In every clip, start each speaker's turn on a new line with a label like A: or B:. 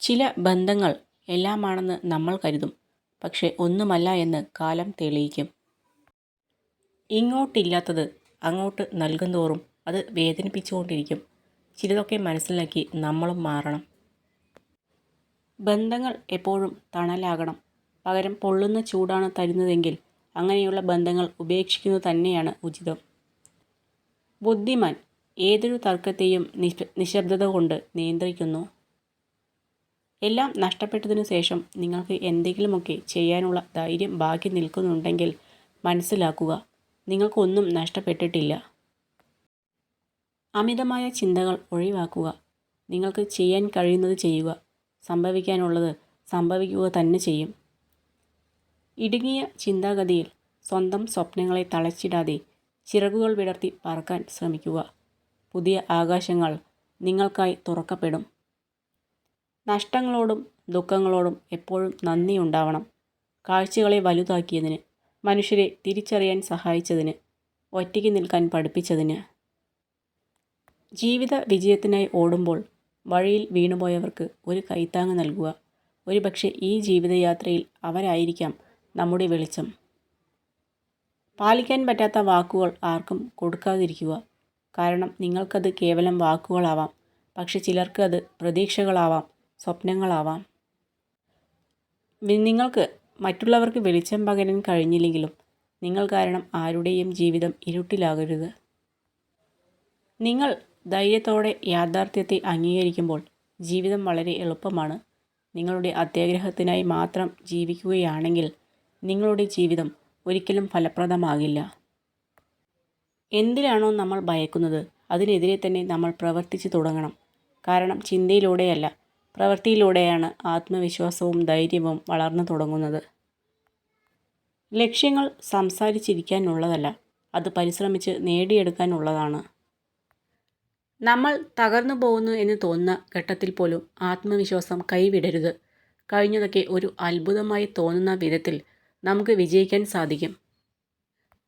A: ചില ബന്ധങ്ങൾ എല്ലാമാണെന്ന് നമ്മൾ കരുതും, പക്ഷെ ഒന്നുമല്ല എന്ന് കാലം തെളിയിക്കും. ഇങ്ങോട്ടില്ലാത്തത് അങ്ങോട്ട് നൽകുന്തോറും അത് വേദനിപ്പിച്ചുകൊണ്ടിരിക്കും. ചിലതൊക്കെ മനസ്സിലാക്കി നമ്മളും മാറണം. ബന്ധങ്ങൾ എപ്പോഴും തണലാകണം. പകരം പൊള്ളുന്ന ചൂടാണ് തരുന്നതെങ്കിൽ അങ്ങനെയുള്ള ബന്ധങ്ങൾ ഉപേക്ഷിക്കുന്നത് തന്നെയാണ് ഉചിതം. ബുദ്ധിമാൻ ഏതൊരു തർക്കത്തെയും നിശബ്ദത കൊണ്ട് നിയന്ത്രിക്കുന്നു. എല്ലാം നഷ്ടപ്പെട്ടതിനു ശേഷം നിങ്ങൾക്ക് എന്തെങ്കിലുമൊക്കെ ചെയ്യാനുള്ള ധൈര്യം ബാക്കി നിൽക്കുന്നുണ്ടെങ്കിൽ മനസ്സിലാക്കുക, നിങ്ങൾക്കൊന്നും നഷ്ടപ്പെട്ടിട്ടില്ല. അമിതമായ ചിന്തകൾ ഒഴിവാക്കുക. നിങ്ങൾക്ക് ചെയ്യാൻ കഴിയുന്നത് ചെയ്യുക. സംഭവിക്കാനുള്ളത് സംഭവിക്കുക തന്നെ ചെയ്യും. ഇടുങ്ങിയ ചിന്താഗതിയിൽ സ്വന്തം സ്വപ്നങ്ങളെ തളച്ചിടാതെ ചിറകുകൾ വിടർത്തി പറക്കാൻ ശ്രമിക്കുക. പുതിയ ആകാശങ്ങൾ നിങ്ങൾക്കായി തുറക്കപ്പെടും. നഷ്ടങ്ങളോടും ദുഃഖങ്ങളോടും എപ്പോഴും നന്ദിയുണ്ടാവണം. കാഴ്ചകളെ വലുതാക്കിയതിന്, മനുഷ്യരെ തിരിച്ചറിയാൻ സഹായിച്ചതിന്, ഒറ്റയ്ക്ക് നിൽക്കാൻ പഠിപ്പിച്ചതിന്. ജീവിത വിജയത്തിനായി ഓടുമ്പോൾ വഴിയിൽ വീണുപോയവർക്ക് ഒരു കൈത്താങ്ങ് നൽകുക. ഒരുപക്ഷെ ഈ ജീവിതയാത്രയിൽ അവരായിരിക്കാം നമ്മുടെ വെളിച്ചം. പാലിക്കാൻ പറ്റാത്ത വാക്കുകൾ ആർക്കും കൊടുക്കാതിരിക്കുക. കാരണം നിങ്ങൾക്കത് കേവലം വാക്കുകളാവാം, പക്ഷെ ചിലർക്ക് അത് പ്രതീക്ഷകളാവാം, സ്വപ്നങ്ങളാവാം. നിങ്ങൾക്ക് മറ്റുള്ളവർക്ക് വെളിച്ചം പകരാൻ കഴിഞ്ഞില്ലെങ്കിലും നിങ്ങൾ കാരണം ആരുടെയും ജീവിതം ഇരുട്ടിലാകരുത്. നിങ്ങൾ ധൈര്യത്തോടെ യാഥാർത്ഥ്യത്തെ അംഗീകരിക്കുമ്പോൾ ജീവിതം വളരെ എളുപ്പമാണ്. നിങ്ങളുടെ അത്യാഗ്രഹത്തിനായി മാത്രം ജീവിക്കുകയാണെങ്കിൽ നിങ്ങളുടെ ജീവിതം ഒരിക്കലും ഫലപ്രദമാകില്ല. എന്തിനാണോ നമ്മൾ ഭയക്കുന്നത് അതിനെതിരെ തന്നെ നമ്മൾ പ്രവർത്തിച്ചു തുടങ്ങണം. കാരണം ചിന്തയിലൂടെയല്ല, പ്രവൃത്തിയിലൂടെയാണ് ആത്മവിശ്വാസവും ധൈര്യവും വളർന്നു തുടങ്ങുന്നത്. ലക്ഷ്യങ്ങൾ സംസാരിച്ചിരിക്കാനുള്ളതല്ല, അത് പരിശ്രമിച്ച് നേടിയെടുക്കാനുള്ളതാണ്. നമ്മൾ തകർന്നു പോകുന്നു എന്ന് തോന്നുന്ന ഘട്ടത്തിൽ പോലും ആത്മവിശ്വാസം കൈവിടരുത്. കഴിഞ്ഞതൊക്കെ ഒരു അത്ഭുതമായി തോന്നുന്ന വിധത്തിൽ നമുക്ക് വിജയിക്കാൻ സാധിക്കും.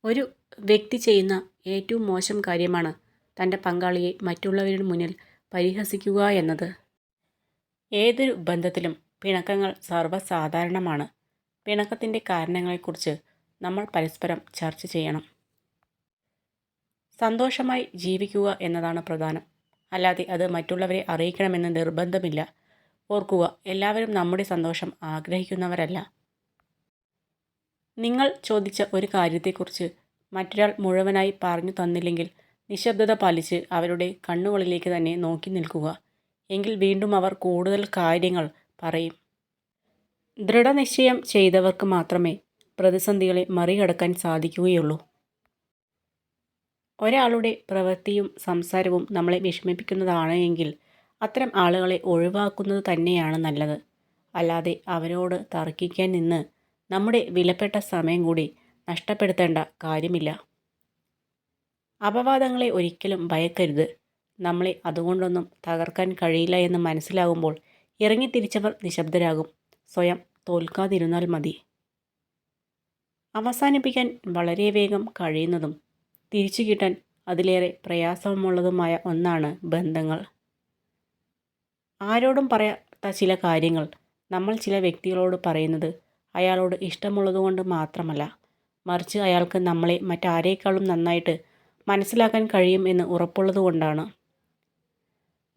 A: ഒരു വ്യക്തി ചെയ്യുന്ന ഏറ്റവും മോശം കാര്യമാണ് തൻ്റെ പങ്കാളിയെ മറ്റുള്ളവരുടെ മുന്നിൽ പരിഹസിക്കുക എന്നത്. ഏതൊരു ബന്ധത്തിലും പിണക്കങ്ങൾ സർവ്വസാധാരണമാണ്. പിണക്കത്തിൻ്റെ കാരണങ്ങളെക്കുറിച്ച് നമ്മൾ പരസ്പരം ചർച്ച ചെയ്യണം. സന്തോഷമായി ജീവിക്കുക എന്നതാണ് പ്രധാനം, അല്ലാതെ അത് മറ്റുള്ളവരെ അറിയിക്കണമെന്ന് നിർബന്ധമില്ല. ഓർക്കുക, എല്ലാവരും നമ്മുടെ സന്തോഷം ആഗ്രഹിക്കുന്നവരല്ല. നിങ്ങൾ ചോദിച്ച ഒരു കാര്യത്തെക്കുറിച്ച് മറ്റൊരാൾ മുഴുവനായി പറഞ്ഞു തന്നില്ലെങ്കിൽ നിശബ്ദത പാലിച്ച് അവരുടെ കണ്ണുകളിലേക്ക് തന്നെ നോക്കി നിൽക്കുക. എങ്കിൽ വീണ്ടും അവർ കൂടുതൽ കാര്യങ്ങൾ പറയും. ദൃഢനിശ്ചയം ചെയ്തവർക്ക് മാത്രമേ പ്രതിസന്ധികളെ മറികടക്കാൻ സാധിക്കുകയുള്ളൂ. ഒരാളുടെ പ്രവൃത്തിയും സംസാരവും നമ്മളെ വിഷമിപ്പിക്കുന്നതാണ് എങ്കിൽ അത്തരം ആളുകളെ ഒഴിവാക്കുന്നത് തന്നെയാണ് നല്ലത്. അല്ലാതെ അവരോട് തർക്കിക്കാൻ നിന്ന് നമ്മുടെ വിലപ്പെട്ട സമയം കൂടി നഷ്ടപ്പെടുത്തേണ്ട കാര്യമില്ല. അപവാദങ്ങളെ ഒരിക്കലും ഭയക്കരുത്. നമ്മളെ അതുകൊണ്ടൊന്നും തകർക്കാൻ കഴിയില്ല എന്ന് മനസ്സിലാകുമ്പോൾ ഇറങ്ങിത്തിരിച്ചവർ നിശബ്ദരാകും. സ്വയം തോൽക്കാതിരുന്നാൽ മതി. അവസാനിപ്പിക്കാൻ വളരെ വേഗം കഴിയുന്നതും തിരിച്ചു കിട്ടാൻ അതിലേറെ പ്രയാസമുള്ളതുമായ ഒന്നാണ് ബന്ധങ്ങൾ. ആരോടും പറയാത്ത ചില കാര്യങ്ങൾ നമ്മൾ ചില വ്യക്തികളോട് പറയുന്നത് അയാളോട് ഇഷ്ടമുള്ളതുകൊണ്ട് മാത്രമല്ല, മറിച്ച് അയാൾക്ക് നമ്മളെ മറ്റാരേക്കാളും നന്നായിട്ട് മനസ്സിലാക്കാൻ കഴിയും എന്ന് ഉറപ്പുള്ളതുകൊണ്ടാണ്.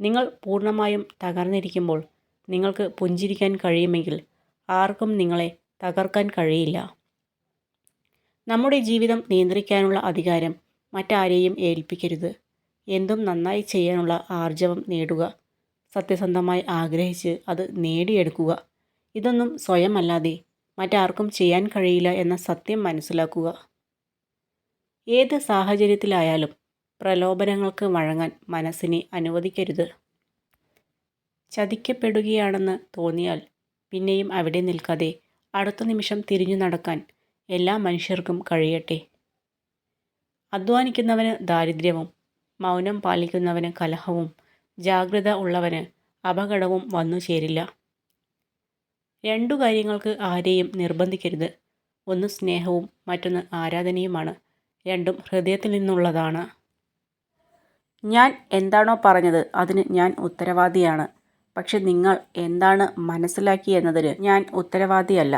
A: നിങ്ങൾ പൂർണ്ണമായും തകർന്നിരിക്കുമ്പോൾ നിങ്ങൾക്ക് പുഞ്ചിരിക്കാൻ കഴിയുമെങ്കിൽ ആർക്കും നിങ്ങളെ തകർക്കാൻ കഴിയില്ല. നമ്മുടെ ജീവിതം നിയന്ത്രിക്കാനുള്ള അധികാരം മറ്റാരെയും ഏൽപ്പിക്കരുത്. എന്തും നന്നായി ചെയ്യാനുള്ള ആർജവം നേടുക. സത്യസന്ധമായി ആഗ്രഹിച്ച് അത് നേടിയെടുക്കുക. ഇതൊന്നും സ്വയമല്ലാതെ മറ്റാർക്കും ചെയ്യാൻ കഴിയില്ല എന്ന സത്യം മനസ്സിലാക്കുക. ഏത് സാഹചര്യത്തിലായാലും പ്രലോഭനങ്ങൾക്ക് വഴങ്ങാൻ മനസ്സിനെ അനുവദിക്കരുത്. ചതിക്കപ്പെടുകയാണെന്ന് തോന്നിയാൽ പിന്നെയും അവിടെ നിൽക്കാതെ അടുത്ത നിമിഷം തിരിഞ്ഞു നടക്കാൻ എല്ലാ മനുഷ്യർക്കും കഴിയട്ടെ. അധ്വാനിക്കുന്നവന് ദാരിദ്ര്യവും, മൗനം പാലിക്കുന്നവന് കലഹവും, ജാഗ്രത ഉള്ളവന് അപകടവും വന്നു ചേരില്ല. രണ്ടു കാര്യങ്ങൾക്ക് ആരെയും നിർബന്ധിക്കരുത്. ഒന്ന് സ്നേഹവും മറ്റൊന്ന് ആരാധനയുമാണ്. രണ്ടും ഹൃദയത്തിൽ നിന്നുള്ളതാണ്. ഞാൻ എന്താണോ പറഞ്ഞത് അതിന് ഞാൻ ഉത്തരവാദിയാണ്. പക്ഷെ നിങ്ങൾ എന്താണ് മനസ്സിലാക്കിയെന്നതിന് ഞാൻ ഉത്തരവാദിയല്ല.